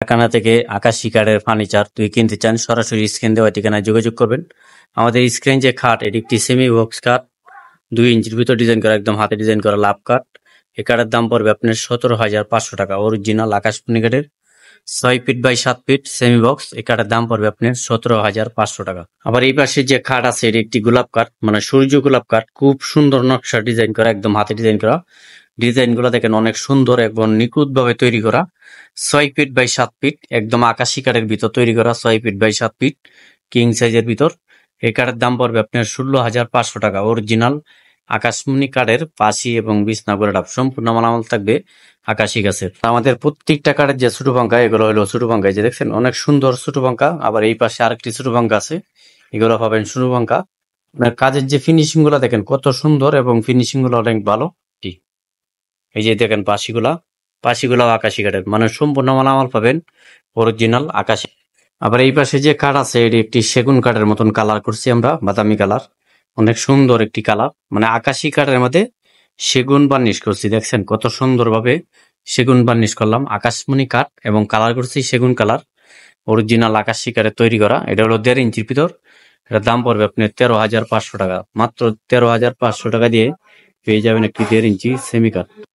কারখানা থেকে আকাশি কাঠের ফার্নিচার তুই কিনতে চান, সরাসরি স্ক্রিন দেওয়া ঠিকানায় যোগাযোগ করবেন। আমাদের স্ক্রিন যে খাট, এটি একটি সেমি বক্স কাঠ, 2 ইঞ্চির ভিতর ডিজাইন করা, একদম হাতে ডিজাইন করা লাভ কাঠ। এই কাঠের দাম পড়বে আপনার 17,500 টাকা। অরিজিনাল আকাশমণি কাঠের 6 feet by 7 feet semi box. এই কাঠের দাম পড়বে আপনার 17,500 টাকা। আবার এই পাশে যে খাট আছে, এটি একটি গোলাপ কাঠ, মানে সূর্য গোলাপ কাঠ, খুব সুন্দর নকশা ডিজাইন করা, একদম হাতে ডিজাইন করা। ডিজাইন গুলো দেখেন অনেক সুন্দর এবং নিখুঁত ভাবে তৈরি করা। 6 ফিট বাই 7 ফিট, একদম আকাশি কাঠের ভিতর তৈরি করা, 6 ফিট বাই 7 ফিট কিং সাইজের ভিতর। এই কাঠের দাম পড়বে আপনার 16,500 টাকা। অরিজিনাল আকাশমণি কাঠের পাশি এবং বিছনা গোলাপ সম্পূর্ণ মালামাল থাকবে আকাশি গাছের। আমাদের প্রত্যেকটা কাঠের যে ছোট পাঙ্খা, এগুলো হলো ছোট পাঙ্খা, যে দেখছেন অনেক সুন্দর ছোট পাঙ্খা। আবার এই পাশে আরেকটি ছোট পাঙ্খা আছে, এগুলো পাবেন ছোট পাঙ্খা। আপনার কাজের যে ফিনিশিং গুলা দেখেন কত সুন্দর, এবং ফিনিশিং গুলো অনেক ভালো। এই যে দেখেন পাশিগুলাও আকাশি কাঠের, মানে সম্পূর্ণ মালামাল পাবেন অরিজিনাল আকাশি। আবার এই পাশে যে কাঠ আছে, এটি একটি সেগুন কাঠের মতন কালার করছি আমরা, বাদামি কালার, অনেক সুন্দর একটি কালার। মানে আকাশি কাঠের মধ্যে সেগুন বার্নিশ করছি, দেখছেন কত সুন্দর ভাবে সেগুন বার্নিশ করলাম। আকাশমণি কাঠ এবং কালার করছি সেগুন কালার, অরিজিনাল আকাশি কাঠের তৈরি করা। এটা হলো 1.5 ইঞ্চির ভিতর। এটার দাম পড়বে আপনার 13,500 টাকা। মাত্র 13,500 টাকা দিয়ে পেয়ে যাবেন একটি 1.5 ইঞ্চি সেমি কাঠ।